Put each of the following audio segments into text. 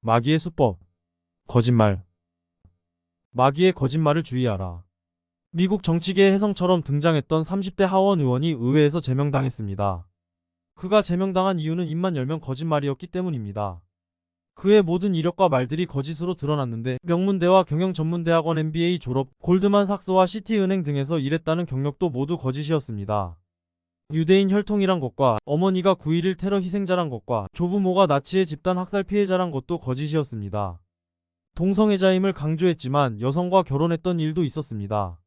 마귀의 수법. 거짓말. 마귀의 거짓말을 주의하라. 미국 정치계의 혜성처럼 등장했던 30대 하원 의원이 의회에서 제명당했습니다. 그가 제명당한 이유는 입만 열면 거짓말이었기 때문입니다. 그의 모든 이력과 말들이 거짓으로 드러났는데 명문대와 경영전문대학원 MBA 졸업, 골드만삭스와 시티은행 등에서 일했다는 경력도 모두 거짓이었습니다. 유대인 혈통이란 것과 어머니가 9.11 테러 희생자란 것과 조부모가 나치의 집단 학살 피해자란 것도 거짓이었습니다. 동성애자임을 강조했지만 여성과 결혼했던 일도 있었습니다.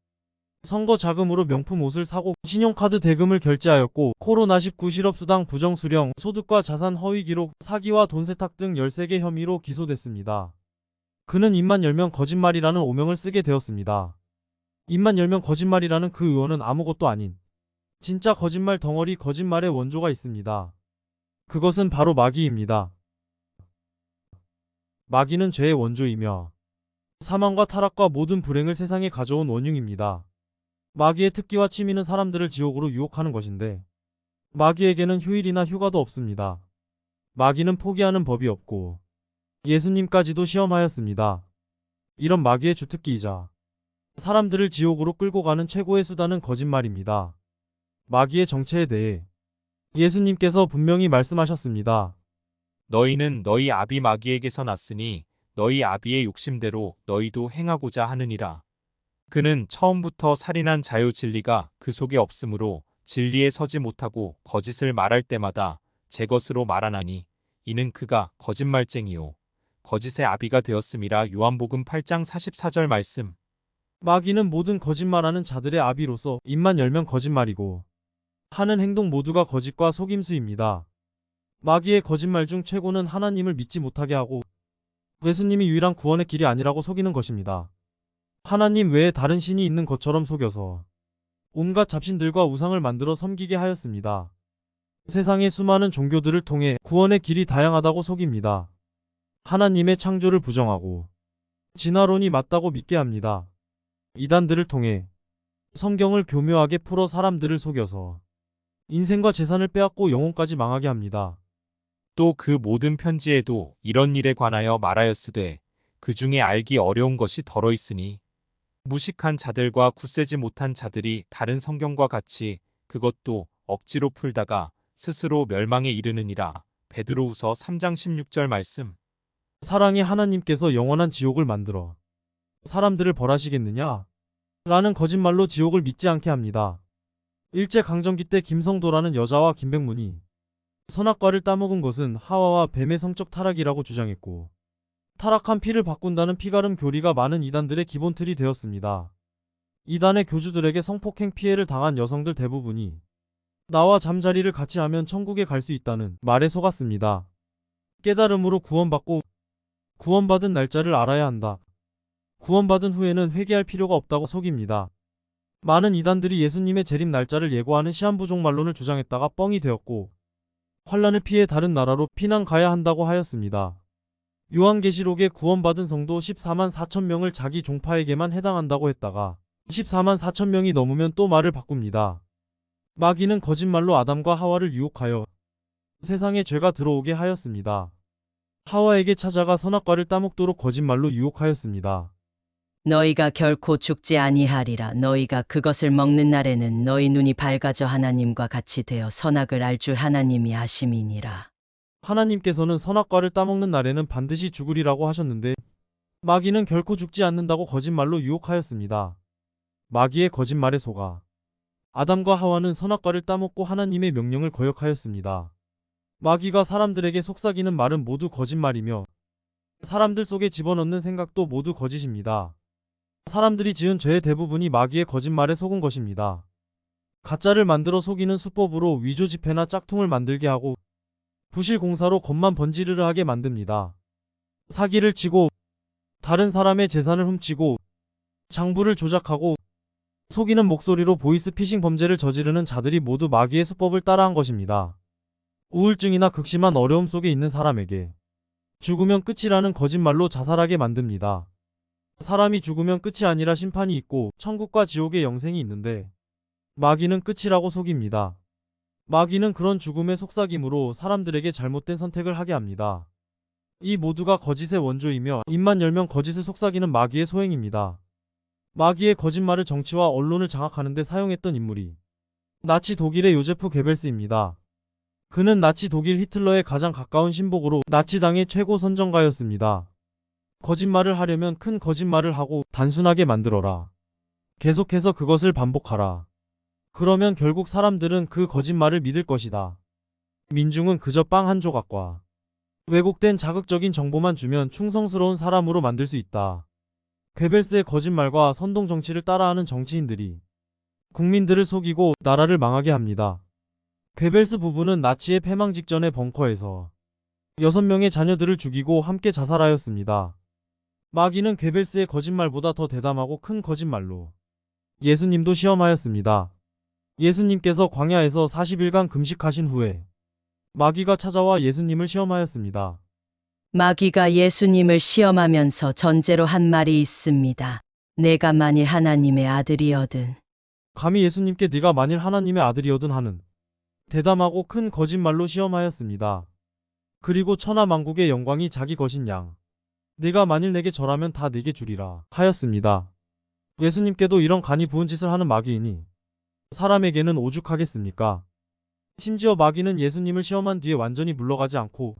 선거 자금으로 명품 옷을 사고 신용카드 대금을 결제하였고 코로나19 실업수당 부정수령, 소득과 자산 허위 기록, 사기와 돈 세탁 등 13개 혐의로 기소됐습니다. 그는 입만 열면 거짓말이라는 오명을 쓰게 되었습니다. 입만 열면 거짓말이라는 그 의원은 아무것도 아닌 진짜 거짓말 덩어리 거짓말의 원조가 있습니다. 그것은 바로 마귀입니다. 마귀는 죄의 원조이며 사망과 타락과 모든 불행을 세상에 가져온 원흉입니다. 마귀의 특기와 취미는 사람들을 지옥으로 유혹하는 것인데 마귀에게는 휴일이나 휴가도 없습니다. 마귀는 포기하는 법이 없고 예수님까지도 시험하였습니다. 이런 마귀의 주특기이자 사람들을 지옥으로 끌고 가는 최고의 수단은 거짓말입니다. 마귀의 정체에 대해 예수님께서 분명히 말씀하셨습니다. 너희는 너희 아비 마귀에게서 났으니 너희 아비의 욕심대로 너희도 행하고자 하느니라. 그는 처음부터 살인한 자요 진리가 그 속에 없으므로 진리에 서지 못하고 거짓을 말할 때마다 제 것으로 말하나니 이는 그가 거짓말쟁이요 거짓의 아비가 되었음이라. 요한복음 8장 44절 말씀. 마귀는 모든 거짓말하는 자들의 아비로서 입만 열면 거짓말이고 하는 행동 모두가 거짓과 속임수입니다. 마귀의 거짓말 중 최고는 하나님을 믿지 못하게 하고 예수님이 유일한 구원의 길이 아니라고 속이는 것입니다. 하나님 외에 다른 신이 있는 것처럼 속여서 온갖 잡신들과 우상을 만들어 섬기게 하였습니다. 세상의 수많은 종교들을 통해 구원의 길이 다양하다고 속입니다. 하나님의 창조를 부정하고 진화론이 맞다고 믿게 합니다. 이단들을 통해 성경을 교묘하게 풀어 사람들을 속여서 인생과 재산을 빼앗고 영혼까지 망하게 합니다. 또 그 모든 편지에도 이런 일에 관하여 말하였으되 그 중에 알기 어려운 것이 덜어 있으니 무식한 자들과 굳세지 못한 자들이 다른 성경과 같이 그것도 억지로 풀다가 스스로 멸망에 이르느니라. 베드로후서 3장 16절 말씀. 사랑의 하나님께서 영원한 지옥을 만들어 사람들을 벌하시겠느냐? 라는 거짓말로 지옥을 믿지 않게 합니다. 일제강점기 때 김성도라는 여자와 김백문이 선악과를 따먹은 것은 하와와 뱀의 성적 타락이라고 주장했고 타락한 피를 바꾼다는 피가름 교리가 많은 이단들의 기본틀이 되었습니다. 이단의 교주들에게 성폭행 피해를 당한 여성들 대부분이 나와 잠자리를 같이 하면 천국에 갈 수 있다는 말에 속았습니다. 깨달음으로 구원받고 구원받은 날짜를 알아야 한다. 구원받은 후에는 회개할 필요가 없다고 속입니다. 많은 이단들이 예수님의 재림 날짜를 예고하는 시한부족말론을 주장했다가 뻥이 되었고 환란을 피해 다른 나라로 피난 가야 한다고 하였습니다. 요한계시록에 구원받은 성도 14만 4천 명을 자기 종파에게만 해당한다고 했다가 14만 4천 명이 넘으면 또 말을 바꿉니다. 마귀는 거짓말로 아담과 하와를 유혹하여 세상에 죄가 들어오게 하였습니다. 하와에게 찾아가 선악과를 따먹도록 거짓말로 유혹하였습니다. 너희가 결코 죽지 아니하리라. 너희가 그것을 먹는 날에는 너희 눈이 밝아져 하나님과 같이 되어 선악을 알 줄 하나님이 하심이니라. 하나님께서는 선악과를 따먹는 날에는 반드시 죽으리라고 하셨는데 마귀는 결코 죽지 않는다고 거짓말로 유혹하였습니다. 마귀의 거짓말에 속아 아담과 하와는 선악과를 따먹고 하나님의 명령을 거역하였습니다. 마귀가 사람들에게 속삭이는 말은 모두 거짓말이며 사람들 속에 집어넣는 생각도 모두 거짓입니다. 사람들이 지은 죄의 대부분이 마귀의 거짓말에 속은 것입니다. 가짜를 만들어 속이는 수법으로 위조 지폐나 짝퉁을 만들게 하고 부실 공사로 겉만 번지르르하게 만듭니다. 사기를 치고 다른 사람의 재산을 훔치고 장부를 조작하고 속이는 목소리로 보이스피싱 범죄를 저지르는 자들이 모두 마귀의 수법을 따라한 것입니다. 우울증이나 극심한 어려움 속에 있는 사람에게 죽으면 끝이라는 거짓말로 자살하게 만듭니다. 사람이 죽으면 끝이 아니라 심판이 있고 천국과 지옥의 영생이 있는데 마귀는 끝이라고 속입니다. 마귀는 그런 죽음의 속삭임으로 사람들에게 잘못된 선택을 하게 합니다. 이 모두가 거짓의 원조이며 입만 열면 거짓을 속삭이는 마귀의 소행입니다. 마귀의 거짓말을 정치와 언론을 장악하는 데 사용했던 인물이 나치 독일의 요제프 게벨스입니다. 그는 나치 독일 히틀러의 가장 가까운 신복으로 나치당의 최고 선정가였습니다. 거짓말을 하려면 큰 거짓말을 하고 단순하게 만들어라. 계속해서 그것을 반복하라. 그러면 결국 사람들은 그 거짓말을 믿을 것이다. 민중은 그저 빵 한 조각과 왜곡된 자극적인 정보만 주면 충성스러운 사람으로 만들 수 있다. 괴벨스의 거짓말과 선동 정치를 따라하는 정치인들이 국민들을 속이고 나라를 망하게 합니다. 괴벨스 부부는 나치의 패망 직전의 벙커에서 6명의 자녀들을 죽이고 함께 자살하였습니다. 마귀는 괴벨스의 거짓말보다 더 대담하고 큰 거짓말로 예수님도 시험하였습니다. 예수님께서 광야에서 40일간 금식하신 후에 마귀가 찾아와 예수님을 시험하였습니다. 마귀가 예수님을 시험하면서 전제로 한 말이 있습니다. 내가 만일 하나님의 아들이거든. 감히 예수님께 네가 만일 하나님의 아들이거든 하는 대담하고 큰 거짓말로 시험하였습니다. 그리고 천하 만국의 영광이 자기 것인 양 네가 만일 내게 절하면 다 내게 주리라 하였습니다. 예수님께도 이런 간이 부은 짓을 하는 마귀이니 사람에게는 오죽하겠습니까? 심지어 마귀는 예수님을 시험한 뒤에 완전히 물러가지 않고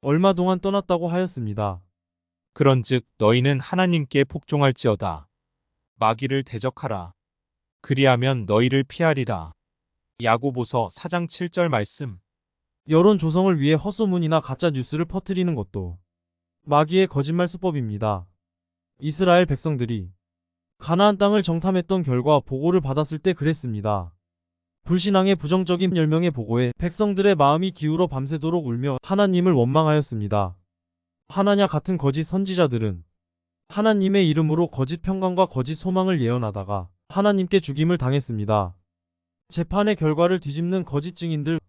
얼마 동안 떠났다고 하였습니다. 그런즉 너희는 하나님께 복종할지어다. 마귀를 대적하라. 그리하면 너희를 피하리라. 야고보서 4장 7절 말씀. 여론 조성을 위해 헛소문이나 가짜 뉴스를 퍼뜨리는 것도 마귀의 거짓말 수법입니다. 이스라엘 백성들이 가나안 땅을 정탐했던 결과 보고를 받았을 때 그랬습니다. 불신앙의 부정적인 10명의 보고에 백성들의 마음이 기울어 밤새도록 울며 하나님을 원망하였습니다. 하나냐 같은 거짓 선지자들은 하나님의 이름으로 거짓 평강과 거짓 소망을 예언하다가 하나님께 죽임을 당했습니다. 재판의 결과를 뒤집는 거짓 증인들,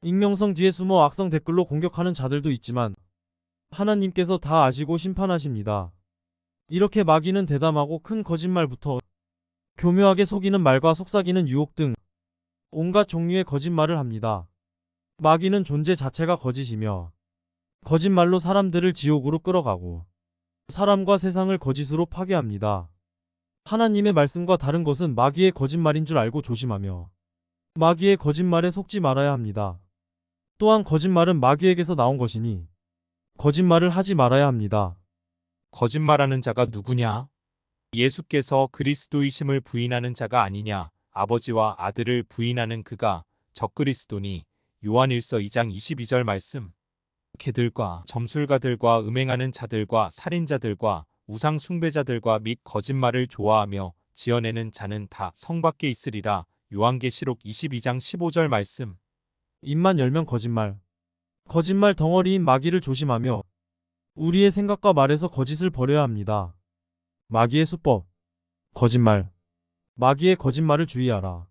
익명성 뒤에 숨어 악성 댓글로 공격하는 자들도 있지만 하나님께서 다 아시고 심판하십니다. 이렇게 마귀는 대담하고 큰 거짓말부터 교묘하게 속이는 말과 속삭이는 유혹 등 온갖 종류의 거짓말을 합니다. 마귀는 존재 자체가 거짓이며 거짓말로 사람들을 지옥으로 끌어가고 사람과 세상을 거짓으로 파괴합니다. 하나님의 말씀과 다른 것은 마귀의 거짓말인 줄 알고 조심하며 마귀의 거짓말에 속지 말아야 합니다. 또한 거짓말은 마귀에게서 나온 것이니 거짓말을 하지 말아야 합니다. 거짓말하는 자가 누구냐? 예수께서 그리스도이심을 부인하는 자가 아니냐? 아버지와 아들을 부인하는 그가 적그리스도니. 요한일서 2장 22절 말씀. 개들과 점술가들과 음행하는 자들과 살인자들과 우상 숭배자들과 및 거짓말을 좋아하며 지어내는 자는 다 성 밖에 있으리라. 요한계시록 22장 15절 말씀. 입만 열면 거짓말. 거짓말 덩어리인 마귀를 조심하며 우리의 생각과 말에서 거짓을 버려야 합니다. 마귀의 수법. 거짓말. 마귀의 거짓말을 주의하라.